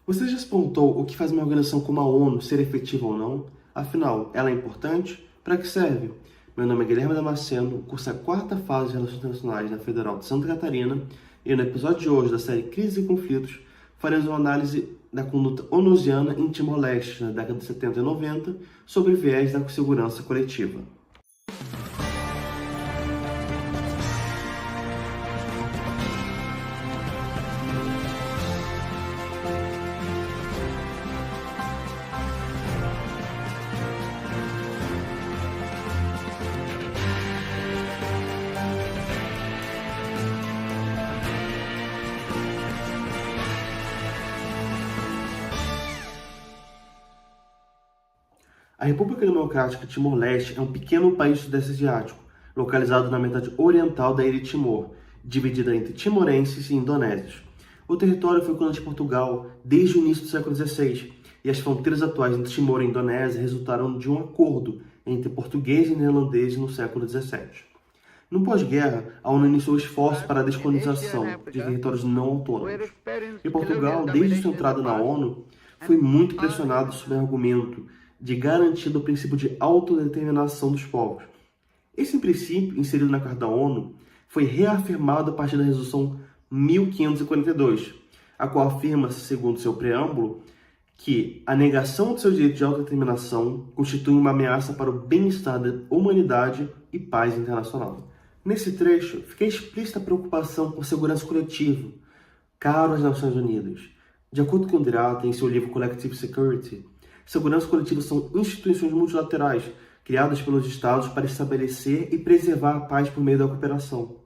Você já se perguntou o que faz uma organização como a ONU ser efetiva ou não? Afinal, ela é importante? Para que serve? Meu nome é Guilherme Damasceno, curso a quarta fase de Relações Internacionais na Federal de Santa Catarina e no episódio de hoje da série Crises e Conflitos faremos uma análise da conduta onusiana em Timor-Leste na década de 70 e 90 sobre viés da segurança coletiva. A República Democrática de Timor-Leste é um pequeno país do Sudeste Asiático, localizado na metade oriental da ilha de Timor, dividida entre timorenses e indonésios. O território foi colônia de Portugal desde o início do século XVI, e as fronteiras atuais entre Timor e Indonésia resultaram de um acordo entre portugueses e neerlandeses no século XVII. No pós-guerra, a ONU iniciou esforços para a descolonização de territórios não autônomos. E Portugal, desde sua entrada na ONU, foi muito pressionado sob o argumento de garantia do princípio de autodeterminação dos povos. Esse princípio, inserido na Carta da ONU, foi reafirmado a partir da Resolução 1542, a qual afirma, segundo seu preâmbulo, que a negação do seu direito de autodeterminação constitui uma ameaça para o bem-estar da humanidade e paz internacional. Nesse trecho, fica explícita a preocupação por segurança coletiva, caro às Nações Unidas. De acordo com Dirata, em seu livro Collective Security, segurança coletiva são instituições multilaterais criadas pelos Estados para estabelecer e preservar a paz por meio da cooperação.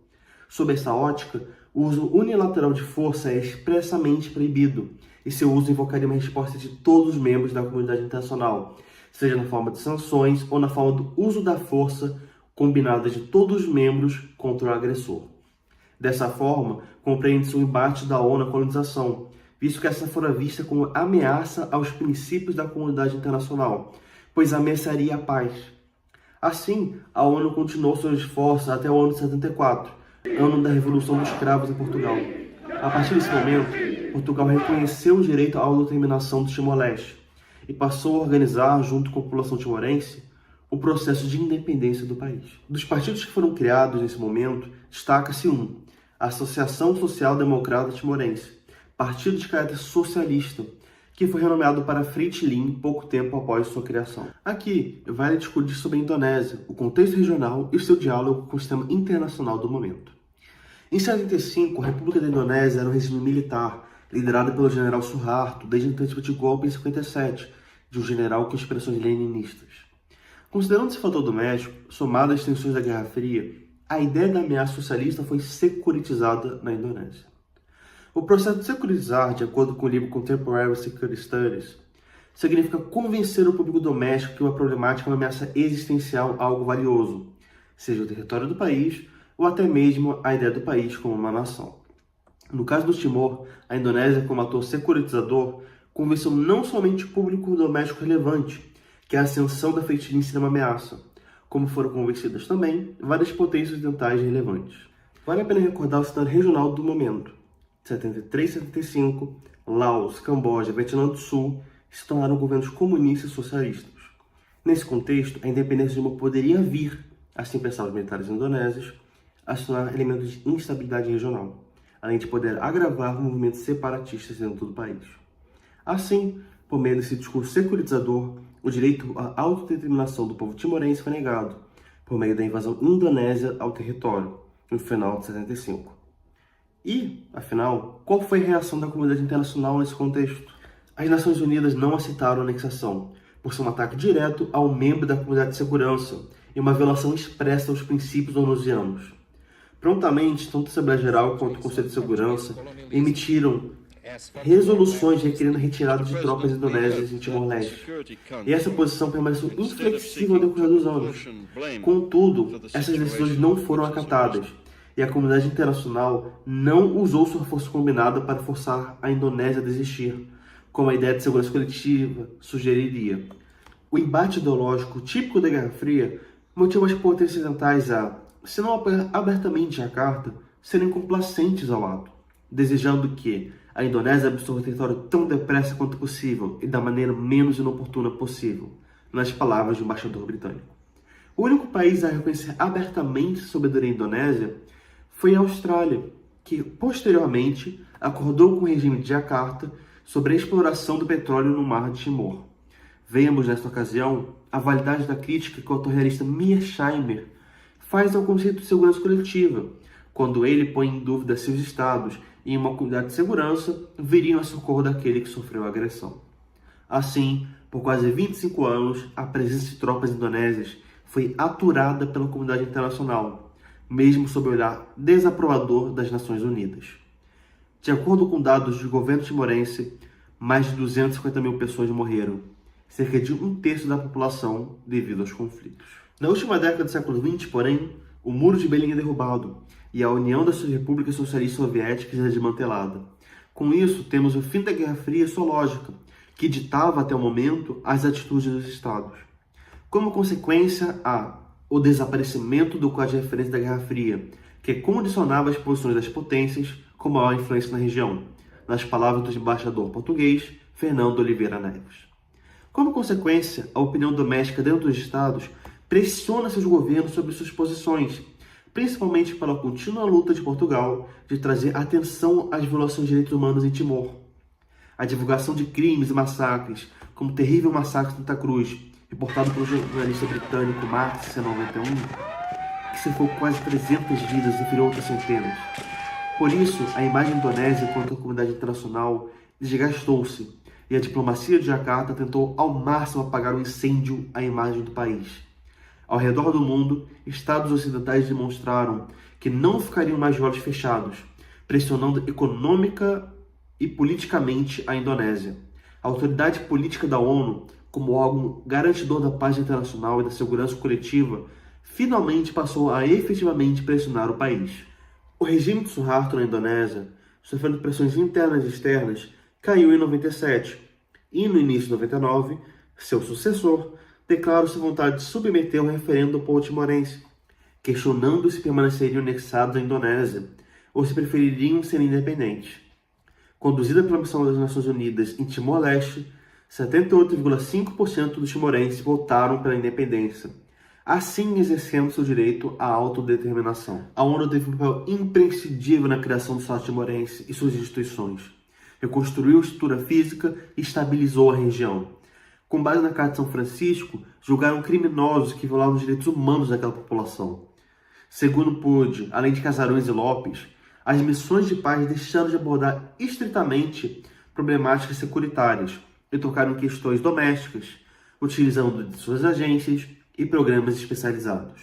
Sob essa ótica, o uso unilateral de força é expressamente proibido, e seu uso invocaria uma resposta de todos os membros da comunidade internacional, seja na forma de sanções ou na forma do uso da força combinada de todos os membros contra o agressor. Dessa forma, compreende-se o embate da ONU à colonização, visto que essa fora vista como ameaça aos princípios da comunidade internacional, pois ameaçaria a paz. Assim, a ONU continuou seus esforços até o ano de 74, ano da Revolução dos Cravos em Portugal. A partir desse momento, Portugal reconheceu o direito à autodeterminação do Timor-Leste e passou a organizar, junto com a população timorense, o processo de independência do país. Dos partidos que foram criados nesse momento, destaca-se a Associação Social Democrata Timorense, partido de caráter socialista, que foi renomeado para Fretilin pouco tempo após sua criação. Aqui, vale discutir sobre a Indonésia, o contexto regional e o seu diálogo com o sistema internacional do momento. Em 75, a República da Indonésia era um regime militar, liderado pelo general Suharto, desde a tentativa de golpe em 57, de um general com inspirações leninistas. Considerando esse fator doméstico, somado às tensões da Guerra Fria, a ideia da ameaça socialista foi securitizada na Indonésia. O processo de securitizar, de acordo com o livro Contemporary Security Studies, significa convencer o público doméstico que uma problemática é uma ameaça existencial a algo valioso, seja o território do país ou até mesmo a ideia do país como uma nação. No caso do Timor, a Indonésia, como ator securitizador, convenceu não somente o público doméstico relevante que a ascensão da Fretilin seria uma ameaça, como foram convencidas também várias potências ocidentais relevantes. Vale a pena recordar o cenário regional do momento. 73 e 75, Laos, Camboja e Vietnã do Sul se tornaram governos comunistas e socialistas. Nesse contexto, a independência de uma poderia vir, assim pensavam os militares indonésios, a se tornar elemento de instabilidade regional, além de poder agravar movimentos separatistas dentro do país. Assim, por meio desse discurso securitizador, o direito à autodeterminação do povo timorense foi negado, por meio da invasão indonésia ao território, no final de 75. E, afinal, qual foi a reação da comunidade internacional nesse contexto? As Nações Unidas não aceitaram a anexação, por ser um ataque direto ao membro da comunidade de segurança e uma violação expressa aos princípios onusianos. Prontamente, tanto a Assembleia Geral quanto o Conselho de Segurança emitiram resoluções requerendo a retirada de tropas indonésias em Timor-Leste. E essa posição permaneceu inflexível ao decorrer dos anos. Contudo, essas decisões não foram acatadas, e a comunidade internacional não usou sua força combinada para forçar a Indonésia a desistir, como a ideia de segurança coletiva sugeriria. O embate ideológico típico da Guerra Fria motivou as potências ocidentais a, se não apoiar abertamente a carta, serem complacentes ao ato, desejando que A Indonésia absorve o território tão depressa quanto possível e da maneira menos inoportuna possível, nas palavras do embaixador britânico. O único país a reconhecer abertamente a soberania indonésia foi a Austrália, que posteriormente acordou com o regime de Jakarta sobre a exploração do petróleo no Mar de Timor. Vemos, nesta ocasião, a validade da crítica que o autorrealista Mearsheimer faz ao conceito de segurança coletiva, quando ele põe em dúvida se os estados, em uma comunidade de segurança, viriam a socorro daquele que sofreu a agressão. Assim, por quase 25 anos, a presença de tropas indonésias foi aturada pela comunidade internacional, mesmo sob o olhar desaprovador das Nações Unidas. De acordo com dados do governo timorense, mais de 250 mil pessoas morreram, cerca de um terço da população devido aos conflitos. Na última década do século XX, porém, o Muro de Berlim é derrubado e a União das Repúblicas Socialistas Soviéticas é desmantelada. Com isso, temos o fim da Guerra Fria e sua lógica, que ditava até o momento as atitudes dos Estados. Como consequência, há o desaparecimento do código de referência da Guerra Fria, que condicionava as posições das potências com maior influência na região, nas palavras do embaixador português Fernando Oliveira Neves. Como consequência, a opinião doméstica dentro dos Estados pressiona seus governos sobre suas posições, principalmente pela contínua luta de Portugal de trazer atenção às violações de direitos humanos em Timor. A divulgação de crimes e massacres, como o terrível massacre de Santa Cruz, reportado pelo jornalista britânico Mark C91, que ceifou quase 300 vidas e feriu outras centenas. Por isso, a imagem indonésia quanto à comunidade internacional desgastou-se e a diplomacia de Jakarta tentou ao máximo apagar o incêndio à imagem do país. Ao redor do mundo, estados ocidentais demonstraram que não ficariam mais de olhos fechados, pressionando econômica e politicamente a Indonésia. A autoridade política da ONU, como órgão garantidor da paz internacional e da segurança coletiva, finalmente passou a efetivamente pressionar o país. O regime de Suharto na Indonésia, sofrendo pressões internas e externas, caiu em 97 e, no início de 99, seu sucessor declarou sua vontade de submeter um referendo ao povo timorense, questionando se permaneceriam anexados à Indonésia ou se prefeririam ser independentes. Conduzida pela missão das Nações Unidas em Timor-Leste, 78,5% dos timorenses votaram pela independência, assim exercendo seu direito à autodeterminação. A ONU teve um papel imprescindível na criação do Estado timorense e suas instituições. Reconstruiu a estrutura física e estabilizou a região. Com base na Carta de São Francisco, julgaram criminosos que violavam os direitos humanos daquela população. Segundo Pude, além de Casarões e Lopes, as missões de paz deixaram de abordar estritamente problemáticas securitárias e tocaram em questões domésticas, utilizando de suas agências e programas especializados.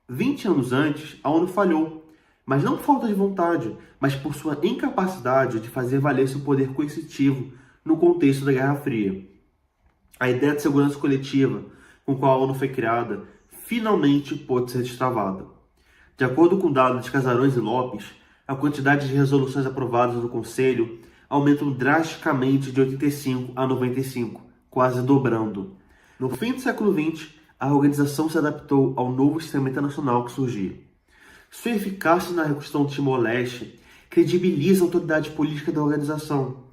20 anos antes, a ONU falhou, mas não por falta de vontade, mas por sua incapacidade de fazer valer seu poder coercitivo no contexto da Guerra Fria. A ideia de segurança coletiva com a qual a ONU foi criada finalmente pôde ser destravada. De acordo com dados de Casarões e Lopes, a quantidade de resoluções aprovadas no Conselho aumentou drasticamente de 85 a 95, quase dobrando. No fim do século XX, a organização se adaptou ao novo sistema internacional que surgia. Sua eficácia na reconstrução de Timor-Leste credibiliza a autoridade política da organização.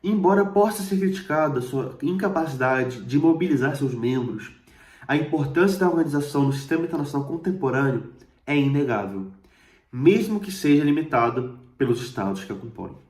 Embora possa ser criticada sua incapacidade de mobilizar seus membros, a importância da organização no sistema internacional contemporâneo é inegável, mesmo que seja limitada pelos estados que a compõem.